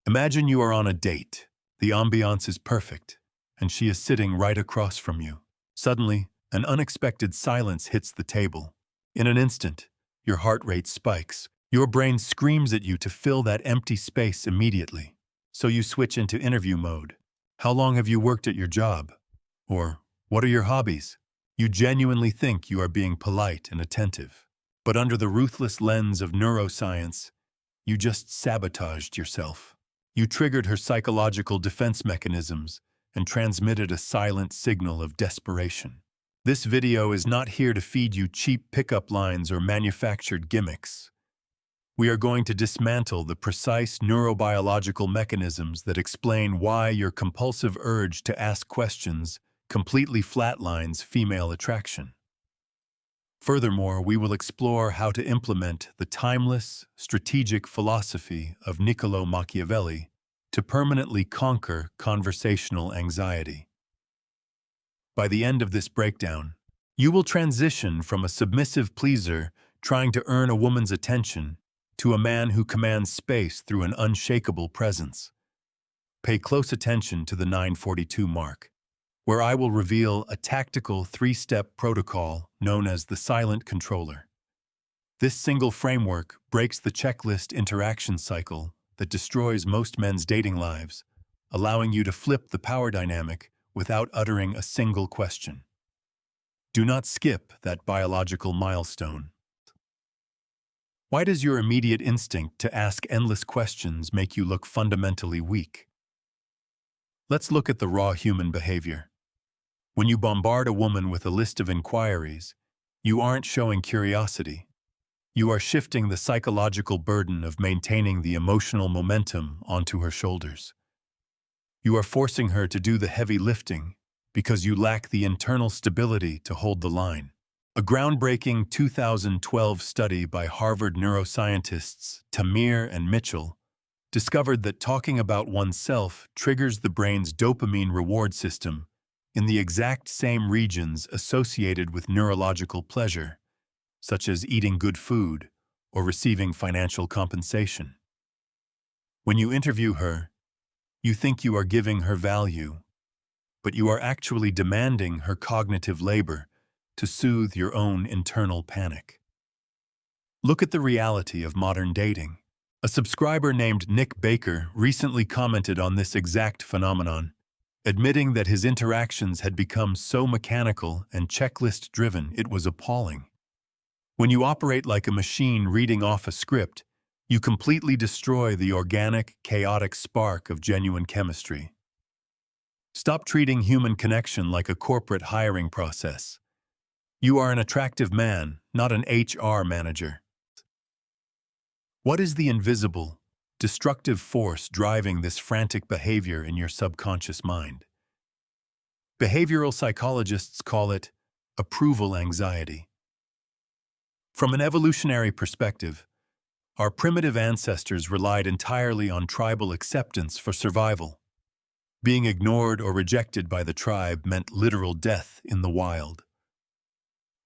Imagine you are on a date. The ambiance is perfect, and she is sitting right across from you. Suddenly, an unexpected silence hits the table. In an instant, your heart rate spikes. Your brain screams at you to fill that empty space immediately. So you switch into interview mode. How long have you worked at your job? Or, what are your hobbies? You genuinely think you are being polite and attentive. But under the ruthless lens of neuroscience, you just sabotaged yourself. You triggered her psychological defense mechanisms and transmitted a silent signal of desperation. This video is not here to feed you cheap pickup lines or manufactured gimmicks. We are going to dismantle the precise neurobiological mechanisms that explain why your compulsive urge to ask questions completely flatlines female attraction. Furthermore, we will explore how to implement the timeless, strategic philosophy of Niccolò Machiavelli to permanently conquer conversational anxiety. By the end of this breakdown, you will transition from a submissive pleaser trying to earn a woman's attention to a man who commands space through an unshakable presence. Pay close attention to the 9:42 mark, where I will reveal a tactical 3-step protocol known as the silent controller. This single framework breaks the checklist interaction cycle that destroys most men's dating lives, allowing you to flip the power dynamic without uttering a single question. Do not skip that biological milestone. Why does your immediate instinct to ask endless questions make you look fundamentally weak? Let's look at the raw human behavior. When you bombard a woman with a list of inquiries, you aren't showing curiosity. You are shifting the psychological burden of maintaining the emotional momentum onto her shoulders. You are forcing her to do the heavy lifting because you lack the internal stability to hold the line. A groundbreaking 2012 study by Harvard neuroscientists Tamir and Mitchell discovered that talking about oneself triggers the brain's dopamine reward system in the exact same regions associated with neurological pleasure, such as eating good food or receiving financial compensation. When you interview her, you think you are giving her value, but you are actually demanding her cognitive labor to soothe your own internal panic. Look at the reality of modern dating. A subscriber named Nick Baker recently commented on this exact phenomenon, admitting that his interactions had become so mechanical and checklist-driven it was appalling. When you operate like a machine reading off a script, you completely destroy the organic, chaotic spark of genuine chemistry. Stop treating human connection like a corporate hiring process. You are an attractive man, not an HR manager. What is the invisible, destructive force driving this frantic behavior in your subconscious mind? Behavioral psychologists call it approval anxiety. From an evolutionary perspective, our primitive ancestors relied entirely on tribal acceptance for survival. Being ignored or rejected by the tribe meant literal death in the wild.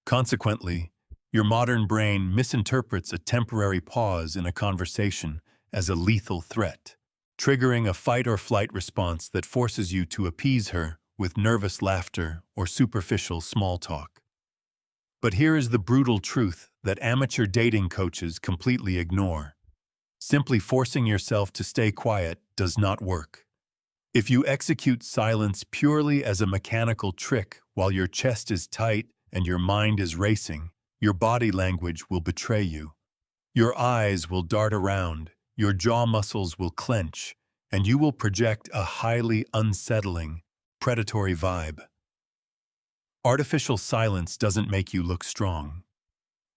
Consequently, your modern brain misinterprets a temporary pause in a conversation as a lethal threat, triggering a fight-or-flight response that forces you to appease her with nervous laughter or superficial small talk. But here is the brutal truth that amateur dating coaches completely ignore. Simply forcing yourself to stay quiet does not work. If you execute silence purely as a mechanical trick while your chest is tight and your mind is racing, your body language will betray you. Your eyes will dart around, your jaw muscles will clench, and you will project a highly unsettling, predatory vibe. Artificial silence doesn't make you look strong.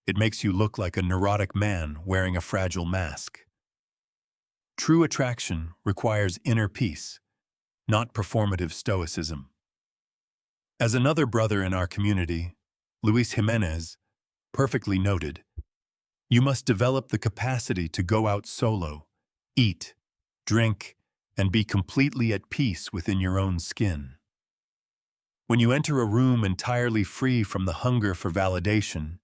It makes you look like a neurotic man wearing a fragile mask. True attraction requires inner peace, not performative stoicism. As another brother in our community, Luis Jimenez, perfectly noted, you must develop the capacity to go out solo, eat, drink, and be completely at peace within your own skin. When you enter a room entirely free from the hunger for validation,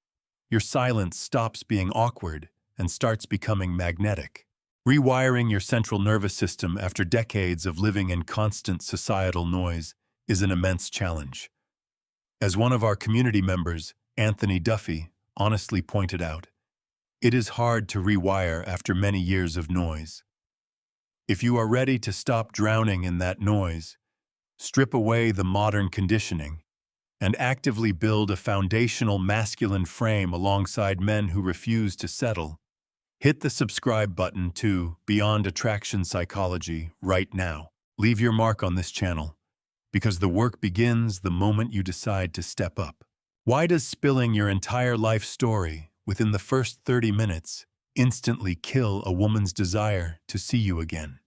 your silence stops being awkward and starts becoming magnetic. Rewiring your central nervous system after decades of living in constant societal noise is an immense challenge. As one of our community members, Anthony Duffy, honestly pointed out, it is hard to rewire after many years of noise. If you are ready to stop drowning in that noise, strip away the modern conditioning, and actively build a foundational masculine frame alongside men who refuse to settle, hit the subscribe button to Beyond Attraction Psychology right now. Leave your mark on this channel, because the work begins the moment you decide to step up. Why does spilling your entire life story within the first 30 minutes instantly kill a woman's desire to see you again?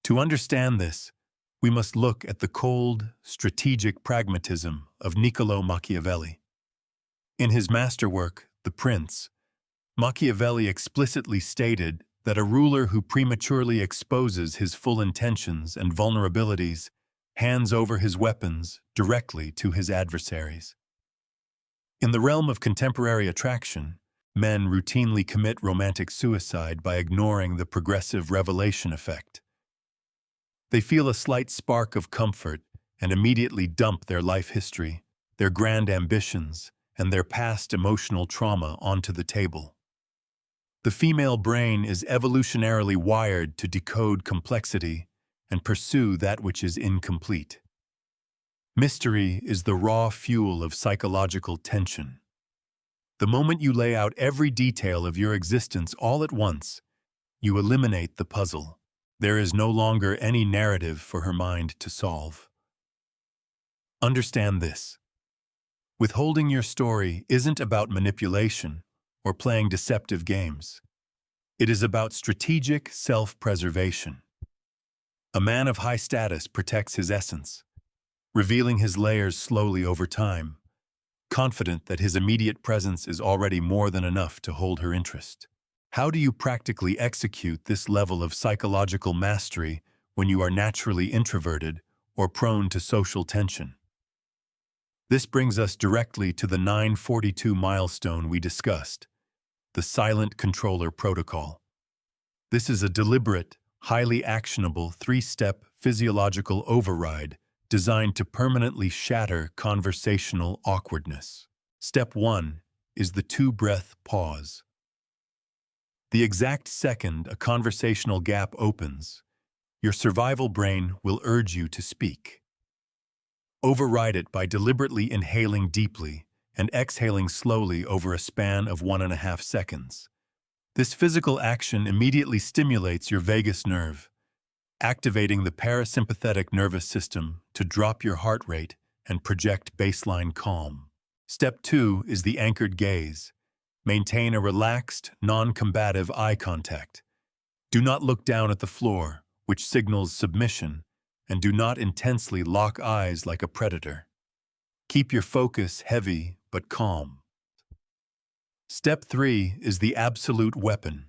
To understand this, we must look at the cold, strategic pragmatism of Niccolo Machiavelli. In his masterwork, The Prince, Machiavelli explicitly stated that a ruler who prematurely exposes his full intentions and vulnerabilities hands over his weapons directly to his adversaries. In the realm of contemporary attraction, men routinely commit romantic suicide by ignoring the progressive revelation effect. They feel a slight spark of comfort and immediately dump their life history, their grand ambitions, and their past emotional trauma onto the table. The female brain is evolutionarily wired to decode complexity and pursue that which is incomplete. Mystery is the raw fuel of psychological tension. The moment you lay out every detail of your existence all at once, you eliminate the puzzle. There is no longer any narrative for her mind to solve. Understand this. Withholding your story isn't about manipulation or playing deceptive games. It is about strategic self-preservation. A man of high status protects his essence, revealing his layers slowly over time, confident that his immediate presence is already more than enough to hold her interest. How do you practically execute this level of psychological mastery when you are naturally introverted or prone to social tension? This brings us directly to the 942 milestone we discussed, the silent controller protocol. This is a deliberate, highly actionable three-step physiological override designed to permanently shatter conversational awkwardness. Step 1 is the two-breath pause. The exact second a conversational gap opens, your survival brain will urge you to speak. Override it by deliberately inhaling deeply and exhaling slowly over a span of 1.5 seconds. This physical action immediately stimulates your vagus nerve, activating the parasympathetic nervous system to drop your heart rate and project baseline calm. Step 2 is the anchored gaze. Maintain a relaxed, non-combative eye contact. Do not look down at the floor, which signals submission, and do not intensely lock eyes like a predator. Keep your focus heavy but calm. Step 3 is the absolute weapon.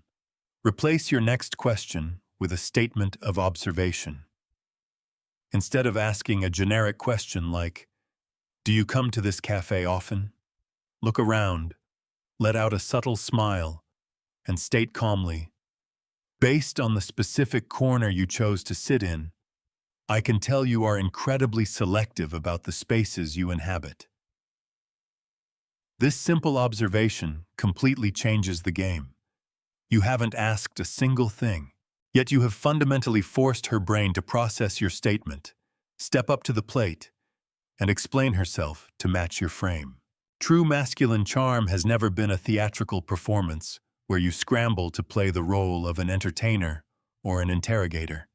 Replace your next question with a statement of observation. Instead of asking a generic question like, "Do you come to this cafe often?" Look around, let out a subtle smile, and state calmly, "Based on the specific corner you chose to sit in, I can tell you are incredibly selective about the spaces you inhabit." This simple observation completely changes the game. You haven't asked a single thing, yet you have fundamentally forced her brain to process your statement, step up to the plate, and explain herself to match your frame. True masculine charm has never been a theatrical performance where you scramble to play the role of an entertainer or an interrogator.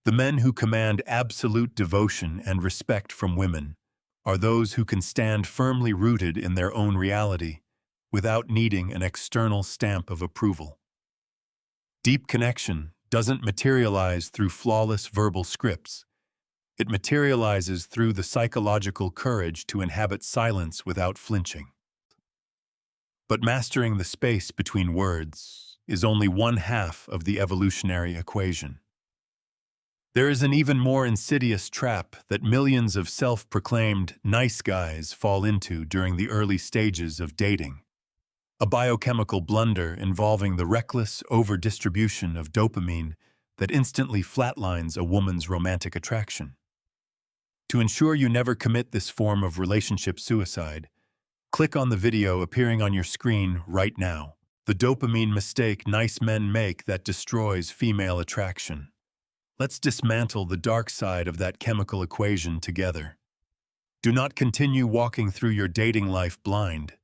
The men who command absolute devotion and respect from women are those who can stand firmly rooted in their own reality without needing an external stamp of approval. Deep connection doesn't materialize through flawless verbal scripts. It materializes through the psychological courage to inhabit silence without flinching. But mastering the space between words is only one half of the evolutionary equation. There is an even more insidious trap that millions of self-proclaimed nice guys fall into during the early stages of dating. a biochemical blunder involving the reckless overdistribution of dopamine that instantly flatlines a woman's romantic attraction. To ensure you never commit this form of relationship suicide, click on the video appearing on your screen right now. The dopamine mistake nice men make that destroys female attraction. Let's dismantle the dark side of that chemical equation together. Do not continue walking through your dating life blind.